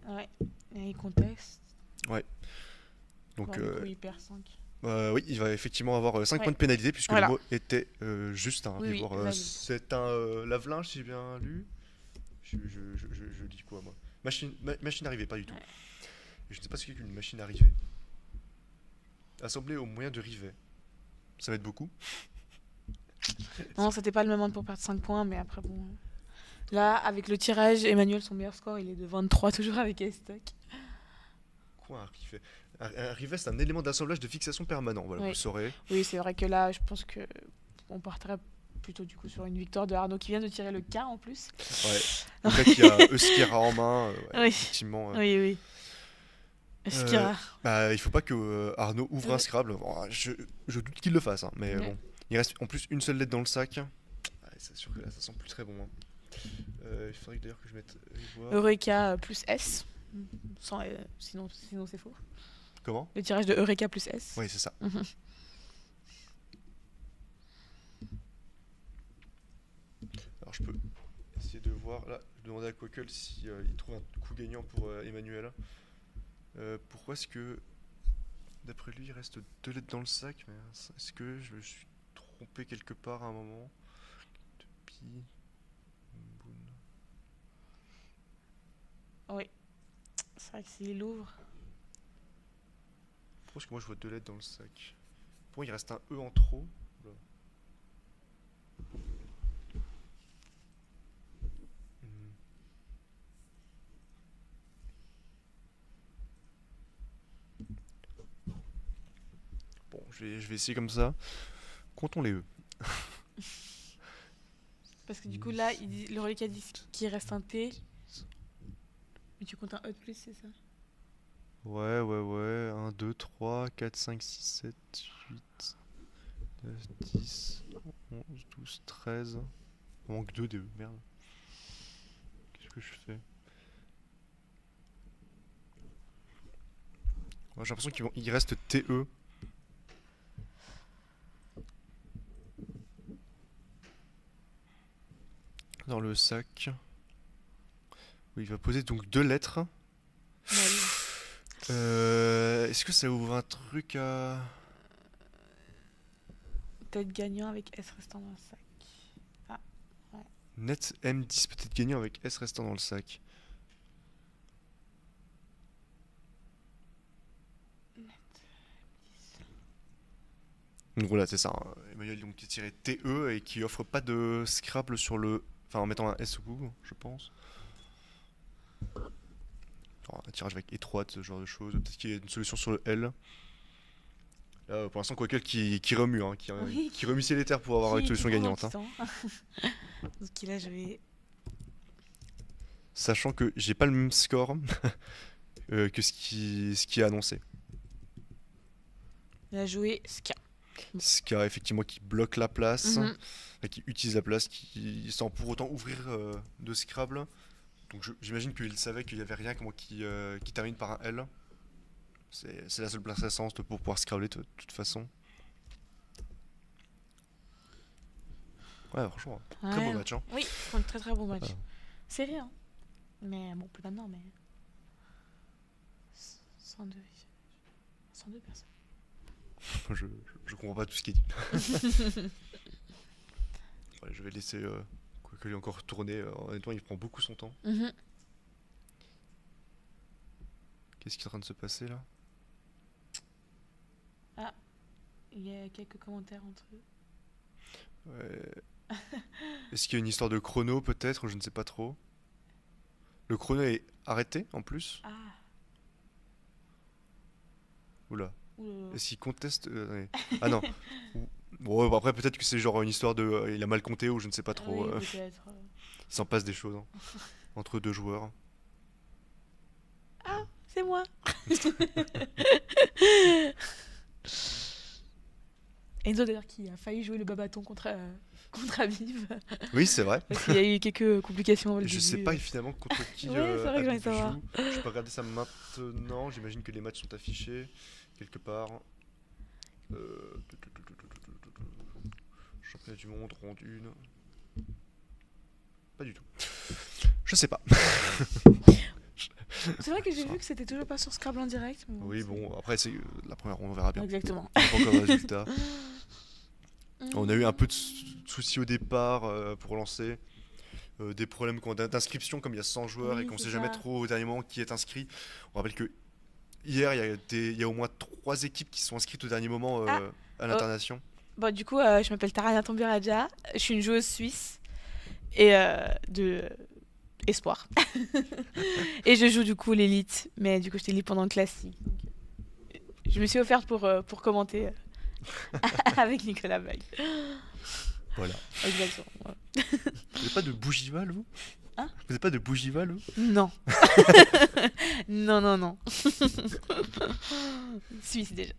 ouais. Et il conteste. Ouais. Donc, Bon, du coup, il perd 5. oui, il va effectivement avoir 5 Ouais. points de pénalité puisque Voilà. le mot était juste un Oui, oui, Rivoire. valide. C'est un lave-linge, si j'ai bien lu. Je lis quoi, moi? Machine arrivée, pas du tout. Ouais. Et je ne sais pas ce qu'est qu'une machine arrivée. Assemblée au moyen de rivet. Ça va être beaucoup. Non, c'était pas le moment pour perdre 5 points, mais après, bon. Là, avec le tirage, Emmanuel, son meilleur score, il est de 23, toujours avec S-Stock. Quoi, un rivet? Un rivet, c'est un élément d'assemblage de fixation permanent. Voilà, Oui. vous saurez. Oui, c'est vrai que là, je pense que on partirait plutôt du coup sur une victoire de Arnaud qui vient de tirer le K en plus. Ouais. Donc là, il y a Euskira en main. Ouais, Oui. effectivement. Oui, oui. Skira. Il faut pas que Arnaud ouvre un Ouais. Scrabble. Bon, je doute qu'il le fasse, hein, mais Ouais. bon. Il reste en plus une seule lettre dans le sac. Ouais, c'est sûr que là, ça sent plus très bon, hein. Il faudrait d'ailleurs que je mette Rivoire. Eureka plus S. Sans, sinon c'est faux. Comment? Le tirage de Eureka plus S. Oui, c'est ça. Mhm. Alors je peux essayer de voir. Là, je demandais à Quackle si il trouve un coup gagnant pour Emmanuel. Pourquoi est-ce que, d'après lui, il reste 2 lettres dans le sac? Mais est-ce que je me suis trompé quelque part à un moment? Pi, Boon. Oui. C'est vrai que s'il l'ouvre. Pourquoi est-ce que moi je vois 2 lettres dans le sac? Pour moi, il reste un E en trop. Oula. Hmm. Bon, je vais essayer comme ça. Comptons les E. Parce que du coup, là, le reliquat dit qu'il reste un T. Mais tu comptes un E de plus, c'est ça? Ouais. 1, 2, 3, 4, 5, 6, 7, 8, 9, 10, 11, 12, 13. Il manque 2 des E, merde. Qu'est-ce que je fais? Ouais, j'ai l'impression qu'il reste TE. Dans le sac. Où il va poser donc 2 lettres. Ouais. Est-ce que ça ouvre un truc à... Peut-être gagnant avec S restant dans le sac. Ah, ouais. Net M10 peut-être gagnant avec S restant dans le sac. Donc voilà, c'est ça, hein. Emmanuel donc, qui a tiré TE et qui offre pas de Scrabble sur le... Enfin, en mettant un S au bout, je pense. Genre, un tirage avec étroite, ce genre de choses. Peut-être qu'il y a une solution sur le L. Là, pour l'instant, Quackle qui remue, hein, Oui. qui remue ciel et terre pour avoir une solution Qui prend gagnante, hein. son temps. Donc il a joué. Sachant que j'ai pas le même score que ce qui est annoncé. Il a joué Ska. Ska, effectivement, qui bloque la place, Mhm. qui utilise la place, sans pour autant ouvrir de Scrabble. Donc j'imagine qu'il savait qu'il n'y avait rien qui termine par un L. C'est la seule place récente pour pouvoir Scrabbler de toute façon. Ouais, franchement, très beau Ouais. match, hein. Oui, un très très bon match. Ah. Serré, hein. Mais bon, plus maintenant, mais. 102. 102 personnes. je comprends pas tout ce qui est dit. Ouais, je vais laisser que lui encore tourner. Honnêtement, il prend beaucoup son temps. Mhm. Qu'est-ce qui est en train de se passer là? Ah, il y a quelques commentaires entre eux. Ouais. Est-ce qu'il y a une histoire de chrono peut-être? Je ne sais pas trop. Le chrono est arrêté en plus? Ah, Oula. oulala. Est-ce qu'il conteste ouais. Ah non. Bon, bah, après peut-être que c'est genre une histoire de il a mal compté ou je ne sais pas Ah trop. oui, peut-être. Il s'en passe des choses hein, entre deux joueurs. Ah, c'est moi. Enzo d'ailleurs qui a failli jouer le babaton contre Aviv. Oui, c'est vrai. Parce qu'il y a eu quelques complications au Je début. sais pas finalement contre qui Ouais, c'est vrai que j'ai envie de Aviv savoir. joue. Je peux regarder ça maintenant. J'imagine que les matchs sont affichés quelque part. Championnat du monde, ronde 1. Pas du tout. Je sais pas. C'est vrai que j'ai vu que c'était toujours pas sur Scrabble en direct. Mais Oui, c'est- bon, après c'est la première ronde, on verra bien. Exactement. On n'a pas encore le résultat. On a eu un peu de soucis au départ pour lancer. Des problèmes d'inscription, comme il y a 100 joueurs et Oui, qu'on c'est sait jamais ça. trop au dernier moment qui est inscrit. On rappelle que hier, il y a au moins 3 équipes qui se sont inscrites au dernier moment Ah. à l'internation. Bon, du coup, je m'appelle Tarania Tombiraja. Je suis une joueuse suisse et de espoir. Et je joue du coup l'élite, mais du coup, j'étais élite pendant le classique. Donc, je me suis offerte pour commenter avec Nicolas Bay. Voilà. Exactement. Ouais. Vous n'avez pas de Bougival, vous? Hein? Vous n'avez pas de Bougival, vous? Non. Non, non, non. Suisse déjà.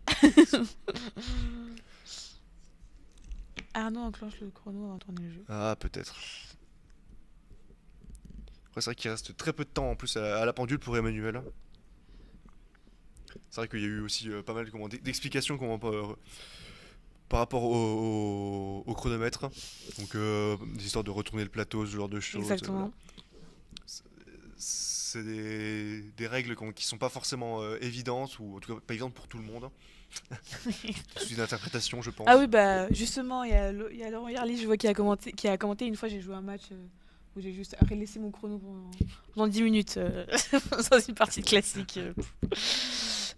Arnaud enclenche le chrono avant de tourner le jeu. Ah, peut-être. Après, c'est vrai qu'il reste très peu de temps en plus à la pendule pour Emmanuel. C'est vrai qu'il y a eu aussi pas mal d'explications par rapport au chronomètre. Donc, des histoires de retourner le plateau, ce genre de choses. Exactement. C'est des règles qui sont pas forcément évidentes, ou en tout cas pas évidentes pour tout le monde. C'est une interprétation, je pense. Ah oui, bah justement, il y a Laurent Yarly, je vois, qui a commenté. Une fois, j'ai joué un match où j'ai juste laissé mon chrono pendant 10 minutes dans une partie classique.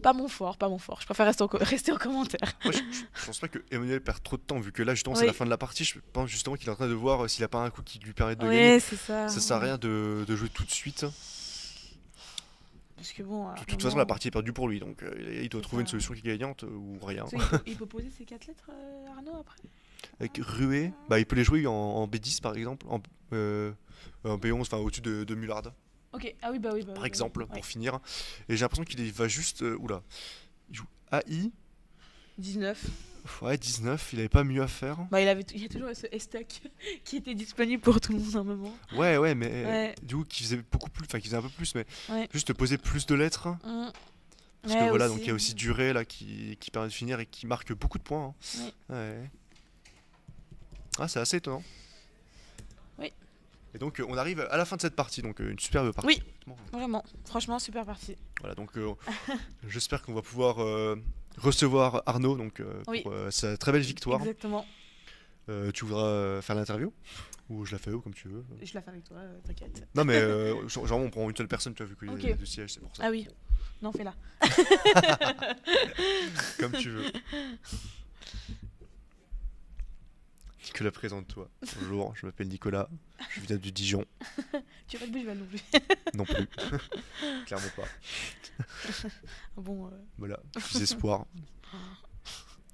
Pas mon fort, pas mon fort. Je préfère rester en commentaire. Moi, je pense pas que Emmanuel perd trop de temps, vu que là, justement, c'est Oui. la fin de la partie. Je pense justement qu'il est en train de voir s'il a pas un coup qui lui permet de gagner. Ouais, c'est ça. Ça sert à rien de jouer tout de suite. Parce que bon, De toute façon, la partie est perdue pour lui, donc il doit C'est trouver une ça. solution qui est gagnante ou rien. tu sais, il peut poser ses 4 lettres, Arnaud, après. Avec Rué, bah, il peut les jouer en B10 par exemple, en B11, enfin au-dessus de Mullard, Ok, ah oui, bah oui. Bah, par oui, exemple, ouais. pour finir. Et j'ai l'impression qu'il va juste. Oula. Il joue AI. 19. Ouais, 19, il avait pas mieux à faire. Bah, il y a toujours ce S-Tuck qui était disponible pour tout le monde à un moment. Ouais, mais Ouais. du coup, qui faisait beaucoup plus, enfin, qui faisait un peu plus, mais Ouais. juste poser plus de lettres. Mm. Parce Ouais, que voilà, aussi. donc il y a aussi Duré là qui permet de finir et qui marque beaucoup de points. Hein. Ouais. Ouais. Ah, c'est assez étonnant. Oui. Et donc on arrive à la fin de cette partie, donc une superbe partie. Oui. Bon, Vraiment, franchement, super partie. voilà, donc j'espère qu'on va pouvoir recevoir Arnaud donc, Oui. pour sa très belle victoire. Exactement. Tu voudras faire l'interview? Ou je la fais comme tu veux? Je la fais avec toi, t'inquiète. Non, mais genre on prend une seule personne, tu as vu qu'il y a Ok. deux sièges, c'est pour ça. Ah oui. Non, fais-la. Comme tu veux. Nicolas, présente-toi. Bonjour, je m'appelle Nicolas, je viens du Dijon. Tu as pas de Bougival non plus. Non plus. Clairement pas. Bon, Voilà, je suis espoir.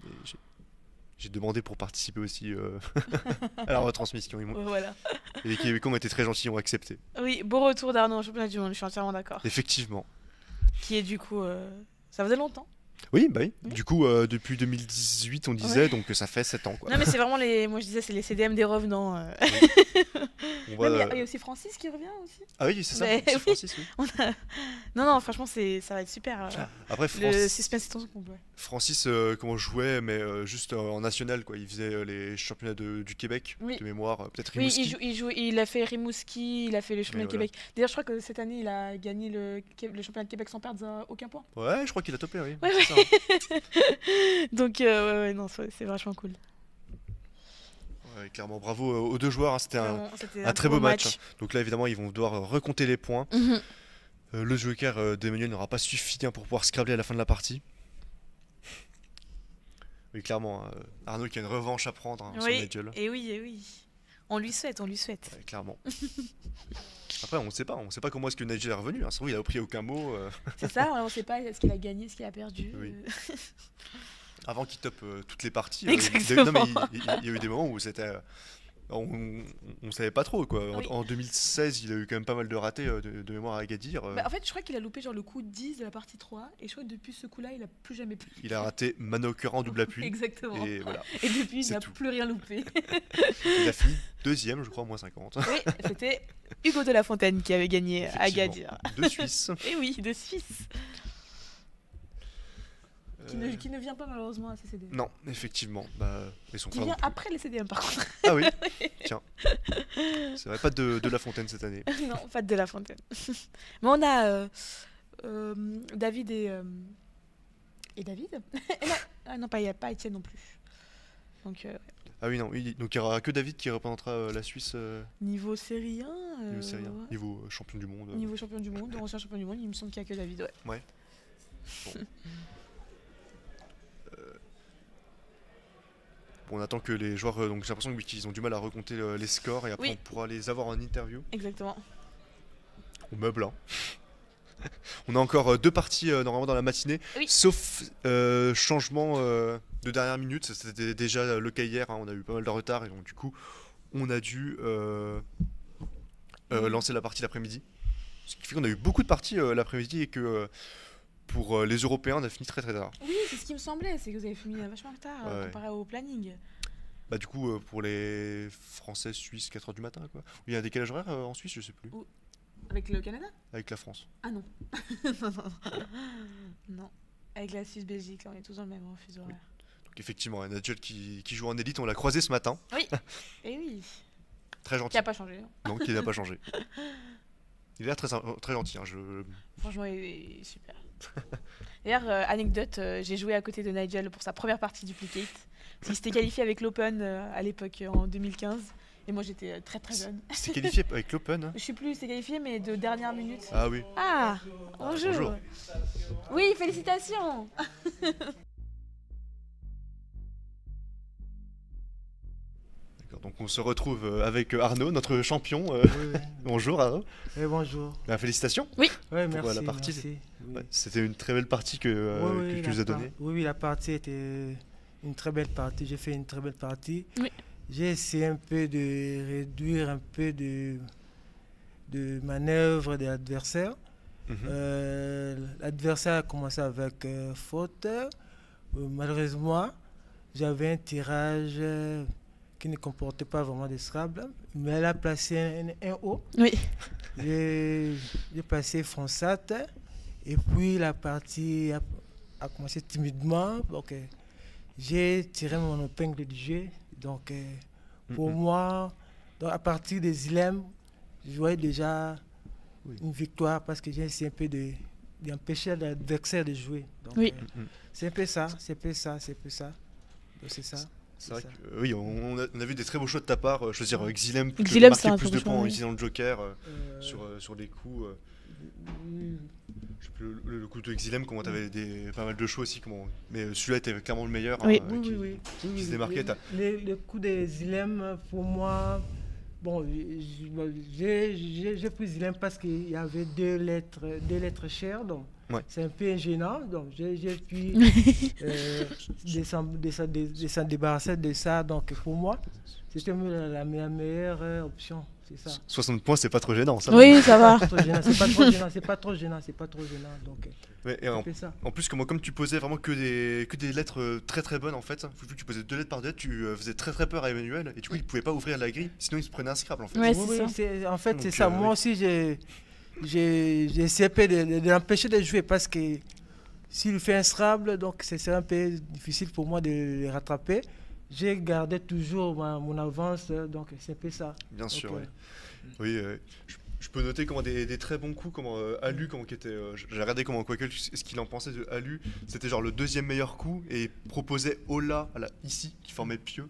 Et j'ai demandé pour participer aussi à la retransmission. voilà. Et les Québécois ont été très gentils, ils ont accepté. Oui, beau retour d'Arnaud au championnat du monde, je suis entièrement d'accord. Effectivement. Qui est du coup. Ça faisait longtemps. Oui, bah oui. Oui. Du coup, depuis 2018, on disait, Ouais. donc ça fait 7 ans. Quoi. Non, mais c'est vraiment les. Moi je disais, c'est les CDM des revenants. On Même va... il y a aussi Francis qui revient aussi. Ah oui, c'est ça, Mais c'est oui, Francis, oui. on a- non, franchement, ça va être super. Après, Le suspense est ton complet. Francis, comment jouait, mais juste en national, quoi. Il faisait les championnats du Québec, Oui. de mémoire. Peut-être Oui, Rimouski. il a fait Rimouski, il a fait le Mais championnat de voilà. Québec. D'ailleurs, je crois que cette année, il a gagné le championnat de Québec sans perdre aucun point. Ouais, je crois qu'il a topé, oui. Ouais, C'est ça, hein. Donc, ouais, non, c'est vachement cool. Ouais, clairement, bravo aux deux joueurs, hein. C'était Vraiment, c'était un un très beau beau match, hein. match. Donc là, évidemment, ils vont devoir recompter les points. Mhm. Le joker d'Emmanuel n'aura pas suffi, hein, pour pouvoir scrabler à la fin de la partie. Oui, clairement, hein, Arnaud qui a une revanche à prendre, hein, sur Oui, Nigel. et oui, et oui. On lui souhaite, on lui souhaite. Ouais, clairement. Après, on sait pas comment est-ce que Nigel est revenu, hein. Ça se trouve, il a appris aucun mot C'est ça, on sait pas est-ce qu'il a gagné, est-ce qu'il a perdu. Oui. avant qu'il top toutes les parties. Exactement. Non, mais il y a eu des moments où c'était. On savait pas trop, quoi. Oui. En 2016, il a eu quand même pas mal de ratés de mémoire à Agadir. Bah, en fait, je crois qu'il a loupé genre le coup 10 de la partie 3 et je crois que depuis ce coup-là, il a plus jamais pu. Il a raté Manoker en double appui. Exactement. Et voilà. Et depuis, il C'est n'a tout. plus rien loupé. Il a fini deuxième, je crois, moins 50. Oui, c'était Hugo de la Fontaine qui avait gagné à Agadir. De Suisse. Et oui, de Suisse. Qui ne vient pas malheureusement à CCD. Non, effectivement. Bah, ils sont Qui pas vient non plus. après les CDM par contre. Ah oui, tiens. C'est vrai, pas de La Fontaine cette année. Non, pas de la Fontaine. Mais on a David et David. Et là- ah non, il n'y a pas Étienne non plus. Donc, Ah oui, non, oui, donc il n'y aura que David qui représentera la Suisse niveau série 1, niveau série A, ouais. niveau champion du monde. Niveau champion du monde, ancien champion du monde, il me semble qu'il n'y a que David, ouais. Ouais. Bon, on attend que les joueurs. Donc j'ai l'impression que oui, qu'ils ont du mal à recompter les scores et après Oui. on pourra les avoir en interview. Exactement. Au meuble, hein. On a encore deux parties normalement dans la matinée, Oui. sauf changement de dernière minute. C'était déjà le cas hier, hein. On a eu pas mal de retard et donc du coup on a dû lancer la partie l'après-midi. Ce qui fait qu'on a eu beaucoup de parties l'après-midi et que pour les Européens on a fini très très tard. Oui, c'est ce qui me semblait, c'est que vous avez fini vachement tard Ouais. comparé au planning. Bah du coup pour les Français, Suisses, 4h du matin quoi. Il y a un décalage horaire en Suisse, je sais plus, Avec le Canada? avec la France. Ah non. Non, non. Non. Avec la Suisse-Belgique, on est tous dans le même fuseau horaire. Donc effectivement, un Nigel qui joue en élite, on l'a croisé ce matin, Oui. Et oui. très Qui gentil. a pas changé. Hein. Donc il n'a pas changé. Il a l'air très gentil, hein. Franchement, il est super. D'ailleurs, anecdote, j'ai joué à côté de Nigel pour sa première partie duplicate. Parce qu'il s'était qualifié avec l'Open à l'époque en 2015. Et moi j'étais très très jeune. C'est qualifié avec l'Open, hein. Je sais plus, il s'est qualifié, mais de dernière minute. Ah oui. Ah, bonjour. bonjour. Oui, félicitations. D'accord, donc on se retrouve avec Arnaud, notre champion. Oui, oui. Bonjour Arnaud. Eh, bonjour. Bah, félicitations. Ouais, Pour, merci, la partie. merci. Oui. Ouais, c'était une très belle partie que, Oui, que tu nous as donnée. oui, la partie était une très belle partie. J'ai fait une très belle partie. Oui. J'ai essayé un peu de réduire un peu de manœuvre de l'adversaire. Mhm. L'adversaire a commencé avec faute. Malheureusement, j'avais un tirage qui ne comportait pas vraiment de Scrabble, mais elle a placé un haut. Oui. J'ai placé Fonsat et puis la partie a commencé timidement. Donc, j'ai tiré mon épingle du jeu. Donc, pour Mhm. moi, donc, à partir des îles, je voyais déjà Oui. une victoire parce que j'ai essayé un peu d'empêcher l'adversaire de jouer. Donc, Oui. Mhm. c'est un peu ça, c'est un peu ça, c'est un peu ça. Donc, c'est ça. C'est vrai ça. que oui, on a vu des très beaux choix de ta part. Choisir Xylem plutôt que Xylem, de c'est un marquer plus très de beau points en choix, oui. utilisant le Joker Euh, sur les coups. oui, Je sais plus le coup de Xylem, comment t'avais pas mal de choix aussi. Mais celui-là était clairement le meilleur. Oui. hein, oui, qui- oui, oui. qui se démarquait, t'as- Le coup des Zilem, pour moi, bon, j'ai pris Zilem parce qu'il y avait deux lettres chères, donc Ouais. c'est un peu gênant. Donc j'ai pu s'en débarrasser de ça. Donc pour moi, c'était la meilleure option. c'est ça. 60 points, c'est pas trop gênant, ça va. Oui, ça va. C'est pas trop gênant, c'est pas trop gênant, c'est pas trop gênant, c'est pas trop gênant. Donc, Ouais, et on fait ça. en plus, comme tu posais vraiment que des lettres très très bonnes en fait, vu que tu posais 2 lettres par 2 lettres, tu faisais très très peur à Emmanuel, et du coup il pouvait pas ouvrir la grille, sinon il se prenait un Scrabble en fait. Ouais, Oui, c'est ça. en fait, c'est Donc, ça. Moi oui. aussi, j'ai essayé un peu de l'empêcher de jouer parce que s'il fait un Scrabble, donc c'est un peu difficile pour moi de le rattraper. J'ai gardé toujours mon avance, donc c'est un peu ça. Bien sûr, Donc, ouais. Oui, je peux noter comment des très bons coups, comment Alu, comment qui était, j'ai regardé comment Quackle, ce qu'il en pensait de Alu, c'était genre le 2e meilleur coup, et il proposait Ola, ici, qui formait Pieux.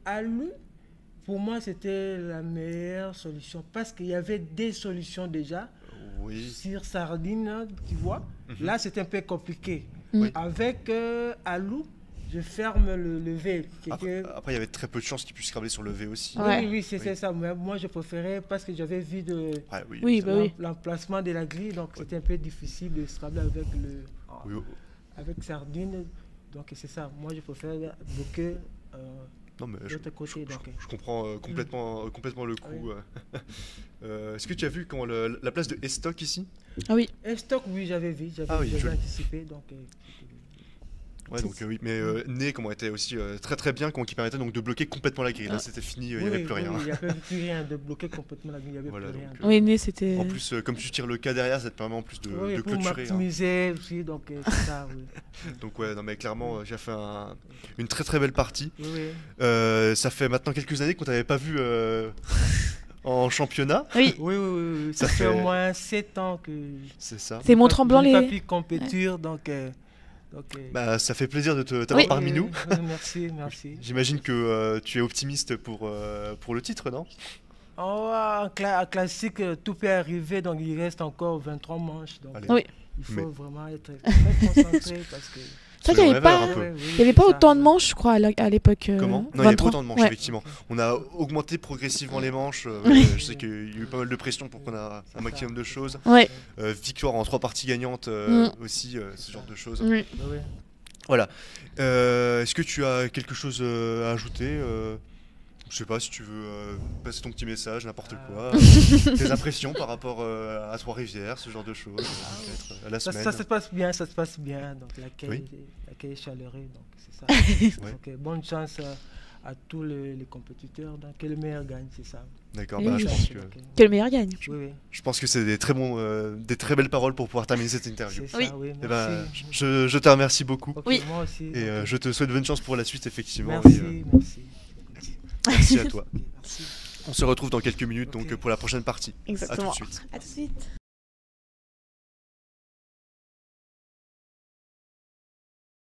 à lui, pour moi, c'était la meilleure solution parce qu'il y avait des solutions déjà. Oui. Sur Sardine, tu vois. Mhm. Là, c'est un peu compliqué. Oui. Avec Alou, je ferme le V. Qui était- Après, il y avait très peu de chances qu'il puisse scrabbler sur le V aussi. Ouais. Oui, c'est Oui. ça. Mais moi, je préférais parce que j'avais vu Ouais, oui. Oui, bah oui. l'emplacement de la grille, donc c'était un peu difficile de scrabler Oui, avec Sardine. Donc c'est ça. Moi, je préfère bloquer non, mais l'autre côté. Donc, je comprends complètement le coup. Est-ce que tu as vu comment la place de Estoc ici? Ah oui. et stock, oui, j'avais vu. Ah oui, J'avais joli. anticipé. Donc, Ouais, donc oui, mais Né, comment était aussi très très bien, comment qui permettait donc de bloquer complètement la grille. Là, c'était fini, il n'y avait plus rien. Il n'y avait plus rien de bloquer complètement la grille. Il n'y avait Voilà, plus rien. donc, Oui, né, c'était. En plus, comme tu tires le cas derrière, ça te permet en plus de Oui, pour clôturer. Hein. maximiser aussi, donc c'est ça, oui. Donc ouais, non mais clairement, j'ai fait une très très belle partie. Oui, oui. Ça fait maintenant quelques années qu'on t'avait pas vu en championnat. Oui, Oui, oui, oui, oui. Ça Ça fait au fait- moins 7 ans que C'est ça. c'est mon tremblant je n'ai pas les. pu compétir, donc, Bah, ça fait plaisir de t'avoir Oui. parmi nous. oui, merci, merci. J'imagine que tu es optimiste pour le titre, non? En classique, tout peut arriver, donc il reste encore 23 manches. Donc, Allez. Oui. il faut Mais- vraiment être très concentré parce que. C'est vrai qu'il n'y avait Soyons pas. rêveurs un peu. Ouais, oui, Il n'y avait c'est pas ça. autant de manches, je crois, à l'époque. Comment? Non, il y avait pas 23. autant de manches, Ouais. effectivement. On a augmenté progressivement les manches. Je sais qu'il y a eu pas mal de pression pour qu'on ait un maximum de choses. Ouais. Victoire en 3 parties gagnantes aussi, ce genre de choses. Oui. Oui, oui. Voilà. Est-ce que tu as quelque chose à ajouter je sais pas si tu veux passer ton petit message, n'importe quoi. Tes impressions par rapport à Trois-Rivières, ce genre de choses, peut-être à la Ça, semaine. ça se passe bien, ça se passe bien. Donc l'accueil Oui. l'accueil est chaleureux, donc c'est ça. Ouais. Donc, bonne chance à tous les compétiteurs. Donc que le meilleur gagne, c'est ça. D'accord, Oui, bah, oui. Que Que le meilleur gagne. Oui, oui. je pense que c'est des des très belles paroles pour pouvoir terminer cette interview. C'est ça, Oui. oui. Eh ben, Merci. je te remercie beaucoup Ok, Oui. moi aussi. et ok. je te souhaite bonne chance pour la suite, effectivement. Merci, et, merci. merci à toi. Ok, merci. On se retrouve dans quelques minutes donc Ok. pour la prochaine partie. À tout Exactement. de suite. À tout de suite.